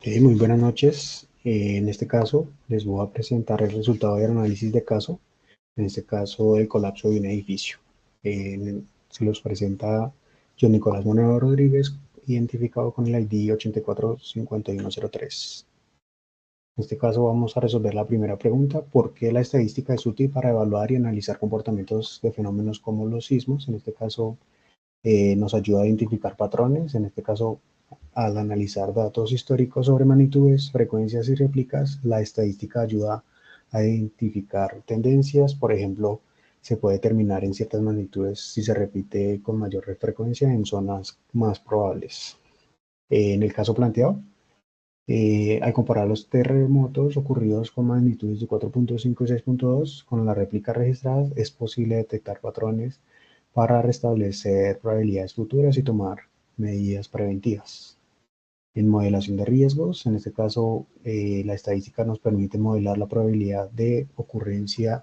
Muy buenas noches. En este caso, les voy a presentar el resultado del análisis de caso, en este caso del colapso de un edificio. Se los presenta John Nicolás Monero Rodríguez, identificado con el ID 845103. En este caso vamos a resolver la primera pregunta: ¿por qué la estadística es útil para evaluar y analizar comportamientos de fenómenos como los sismos? En este caso, nos ayuda a identificar patrones. En este caso, al analizar datos históricos sobre magnitudes, frecuencias y réplicas, la estadística ayuda a identificar tendencias. Por ejemplo, se puede determinar en ciertas magnitudes si se repite con mayor frecuencia en zonas más probables. En el caso planteado, al comparar los terremotos ocurridos con magnitudes de 4.5 y 6.2 con las réplicas registradas, es posible detectar patrones para restablecer probabilidades futuras y tomar medidas preventivas. En modelación de riesgos, en este caso, la estadística nos permite modelar la probabilidad de ocurrencia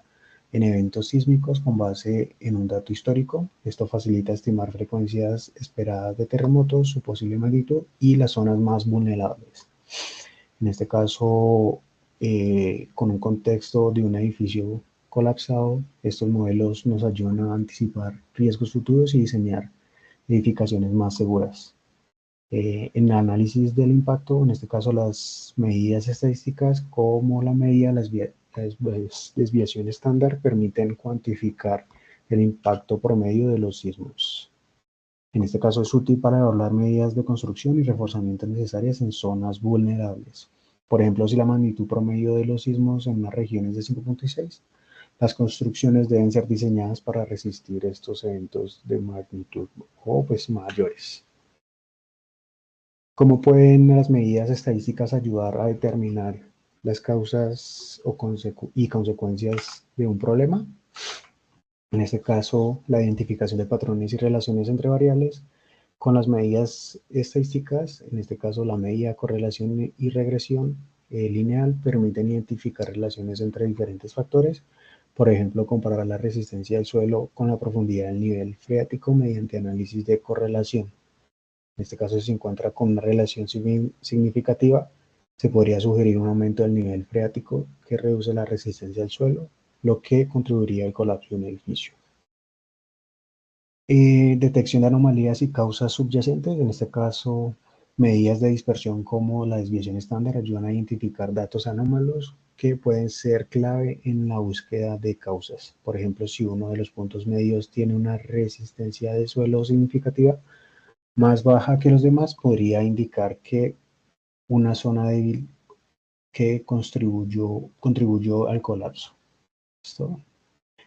en eventos sísmicos con base en un dato histórico. Esto facilita estimar frecuencias esperadas de terremotos, su posible magnitud y las zonas más vulnerables. En este caso, con un contexto de un edificio colapsado, estos modelos nos ayudan a anticipar riesgos futuros y diseñar edificaciones más seguras. En el análisis del impacto, en este caso las medidas estadísticas como la medida de las desviación estándar permiten cuantificar el impacto promedio de los sismos. En este caso es útil para evaluar medidas de construcción y reforzamiento necesarias en zonas vulnerables. Por ejemplo, si la magnitud promedio de los sismos en una región es de 5.6, las construcciones deben ser diseñadas para resistir estos eventos de magnitud o mayores. ¿Cómo pueden las medidas estadísticas ayudar a determinar las causas y consecuencias de un problema? En este caso, la identificación de patrones y relaciones entre variables. Con las medidas estadísticas, en este caso la medida de correlación y regresión lineal, permiten identificar relaciones entre diferentes factores. Por ejemplo, comparar la resistencia del suelo con la profundidad del nivel freático mediante análisis de correlación. En este caso, si se encuentra con una relación significativa, se podría sugerir un aumento del nivel freático que reduce la resistencia al suelo, lo que contribuiría al colapso de un edificio. Detección de anomalías y causas subyacentes, en este caso, medidas de dispersión como la desviación estándar ayudan a identificar datos anómalos que pueden ser clave en la búsqueda de causas. Por ejemplo, si uno de los puntos medios tiene una resistencia de suelo significativa, más baja que los demás, podría indicar que una zona débil que contribuyó al colapso. ¿Listo?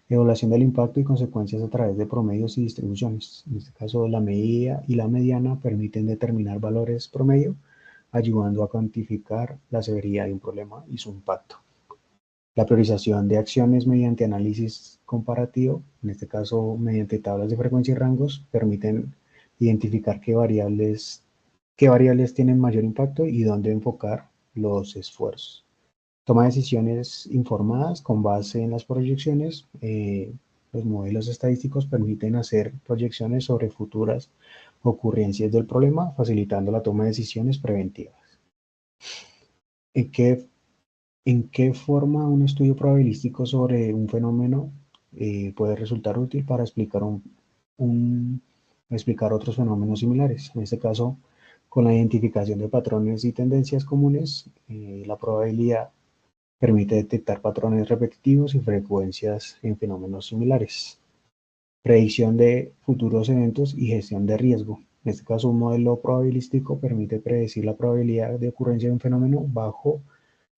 Evaluación del impacto y consecuencias a través de promedios y distribuciones. En este caso, la medida y la mediana permiten determinar valores promedio, ayudando a cuantificar la severidad de un problema y su impacto. La priorización de acciones mediante análisis comparativo, en este caso mediante tablas de frecuencia y rangos, permiten identificar qué variables tienen mayor impacto y dónde enfocar los esfuerzos. Toma decisiones informadas con base en las proyecciones. Los modelos estadísticos permiten hacer proyecciones sobre futuras ocurrencias del problema, facilitando la toma de decisiones preventivas. ¿En qué, en qué forma un estudio probabilístico sobre un fenómeno puede resultar útil para explicar otros fenómenos similares? En este caso, con la identificación de patrones y tendencias comunes, la probabilidad permite detectar patrones repetitivos y frecuencias en fenómenos similares. Predicción de futuros eventos y gestión de riesgo. En este caso, un modelo probabilístico permite predecir la probabilidad de ocurrencia de un fenómeno bajo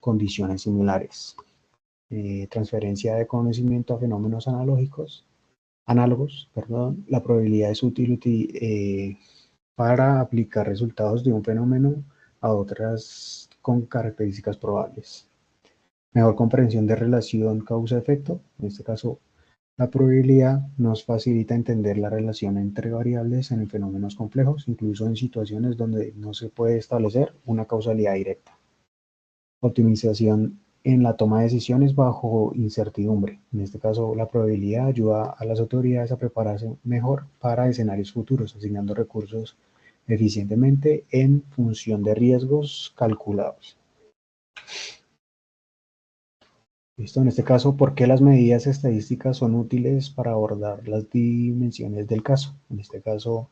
condiciones similares. Transferencia de conocimiento a fenómenos análogos. La probabilidad es útil para aplicar resultados de un fenómeno a otras con características probables. Mejor comprensión de relación causa-efecto. En este caso, la probabilidad nos facilita entender la relación entre variables en fenómenos complejos, incluso en situaciones donde no se puede establecer una causalidad directa. Optimización en la toma de decisiones bajo incertidumbre. En este caso, la probabilidad ayuda a las autoridades a prepararse mejor para escenarios futuros, asignando recursos eficientemente en función de riesgos calculados. Listo, en este caso, ¿por qué las medidas estadísticas son útiles para abordar las dimensiones del caso? En este caso,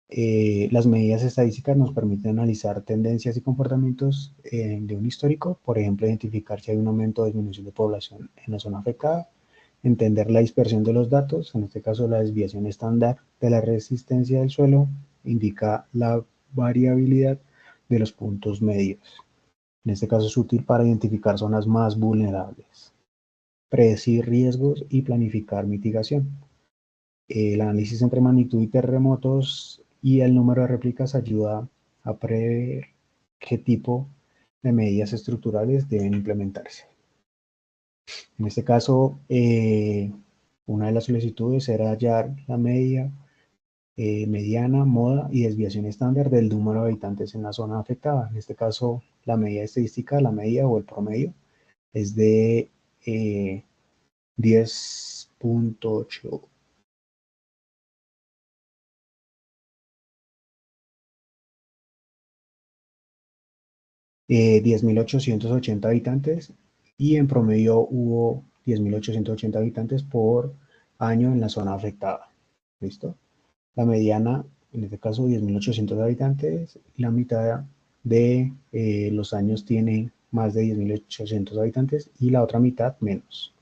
las medidas estadísticas nos permiten analizar tendencias y comportamientos de un histórico, por ejemplo, identificar si hay un aumento o disminución de población en la zona afectada, entender la dispersión de los datos, en este caso la desviación estándar de la resistencia del suelo indica la variabilidad de los puntos medios. En este caso es útil para identificar zonas más vulnerables, predecir riesgos y planificar mitigación. El análisis entre magnitud y terremotos y el número de réplicas ayuda a prever qué tipo de medidas estructurales deben implementarse. En este caso, una de las solicitudes era hallar la media, mediana, moda y desviación estándar del número de habitantes en la zona afectada. En este caso, la medida estadística, la media o el promedio, es de 10.8. 10.880 habitantes y en promedio hubo 10.880 habitantes por año en la zona afectada. ¿Listo? La mediana, en este caso 10.800 habitantes, y la mitad de los años tiene más de 10.800 habitantes y la otra mitad menos.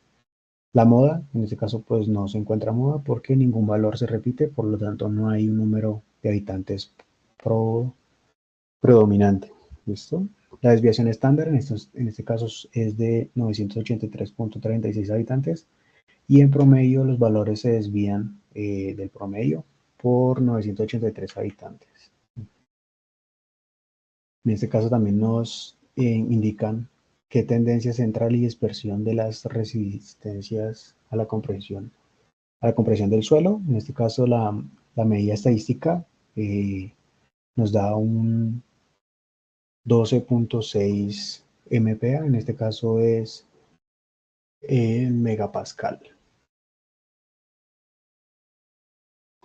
La moda, en este caso, pues no se encuentra moda porque ningún valor se repite, por lo tanto no hay un número de habitantes predominante. ¿Listo? La desviación estándar en este caso es de 983.36 habitantes y en promedio los valores se desvían del promedio por 983 habitantes. En este caso también nos indican qué tendencia central y dispersión de las resistencias a la compresión del suelo. En este caso la medida estadística nos da un 12.6 MPa, en este caso es en megapascal.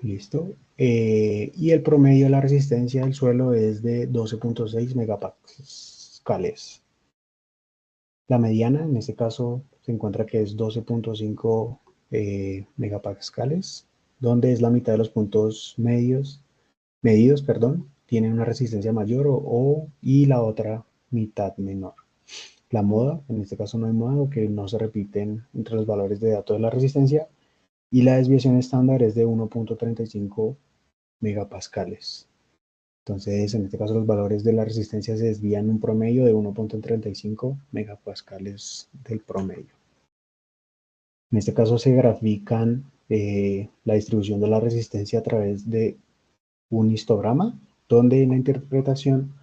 Listo. Y el promedio de la resistencia del suelo es de 12.6 megapascales. La mediana, en este caso, se encuentra que es 12.5 megapascales, donde es la mitad de los puntos medidos, tienen una resistencia mayor y la otra mitad menor. La moda, en este caso no hay moda, que no se repiten entre los valores de datos de la resistencia, y la desviación estándar es de 1.35 megapascales. Entonces, en este caso, los valores de la resistencia se desvían un promedio de 1.35 megapascales del promedio. En este caso, se grafican la distribución de la resistencia a través de un histograma, donde en la interpretación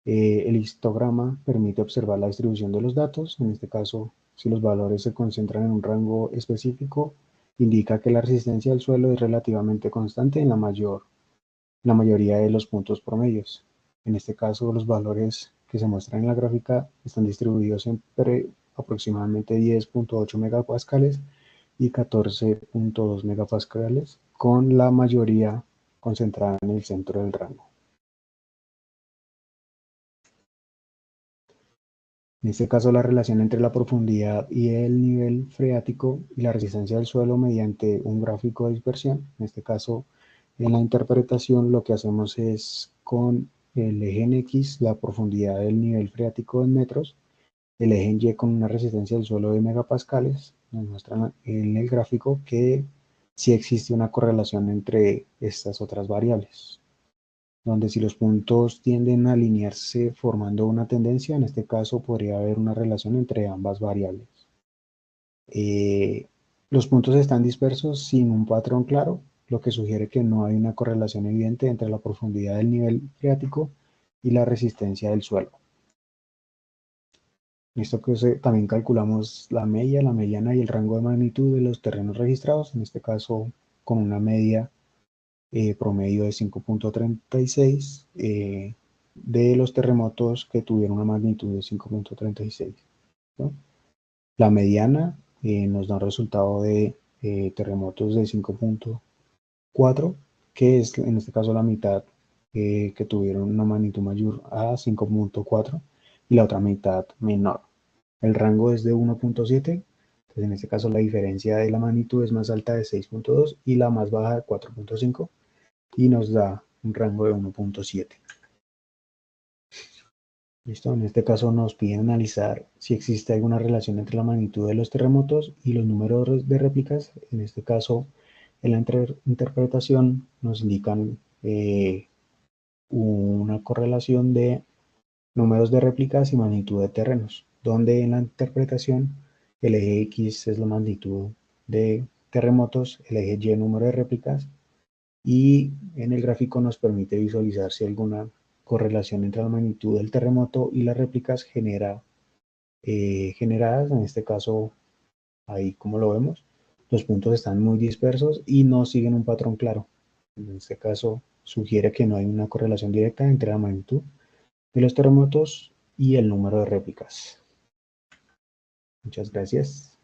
el histograma permite observar la distribución de los datos. En este caso, si los valores se concentran en un rango específico, indica que la resistencia del suelo es relativamente constante en la mayoría de los puntos promedios. En este caso, los valores que se muestran en la gráfica están distribuidos entre aproximadamente 10.8 megapascales y 14.2 megapascales, con la mayoría concentrada en el centro del rango. En este caso, la relación entre la profundidad y el nivel freático y la resistencia del suelo mediante un gráfico de dispersión. En este caso, en la interpretación lo que hacemos es con el eje en X, la profundidad del nivel freático en metros, el eje en Y con una resistencia del suelo de megapascales. Nos muestran en el gráfico que sí existe una correlación entre estas otras variables, donde si los puntos tienden a alinearse formando una tendencia, en este caso podría haber una relación entre ambas variables. Los puntos están dispersos sin un patrón claro, lo que sugiere que no hay una correlación evidente entre la profundidad del nivel freático y la resistencia del suelo. Listo, que también calculamos la media, la mediana y el rango de magnitud de los terrenos registrados, en este caso con una media promedio de 5.36 de los terremotos que tuvieron una magnitud de 5.36. ¿no? La mediana nos da un resultado de terremotos de 5.4, que es en este caso la mitad que tuvieron una magnitud mayor a 5.4 y la otra mitad menor. El rango es de 1.7, entonces en este caso la diferencia de la magnitud es más alta de 6.2 y la más baja de 4.5 y nos da un rango de 1.7. Listo, en este caso nos piden analizar si existe alguna relación entre la magnitud de los terremotos y los números de réplicas. En este caso, en la interpretación nos indican una correlación de números de réplicas y magnitud de terrenos, donde en la interpretación el eje X es la magnitud de terremotos, el eje Y número de réplicas, y en el gráfico nos permite visualizar si alguna correlación entre la magnitud del terremoto y las réplicas generadas. En este caso, ahí como lo vemos, los puntos están muy dispersos y no siguen un patrón claro. En este caso, sugiere que no hay una correlación directa entre la magnitud de los terremotos y el número de réplicas. Muchas gracias.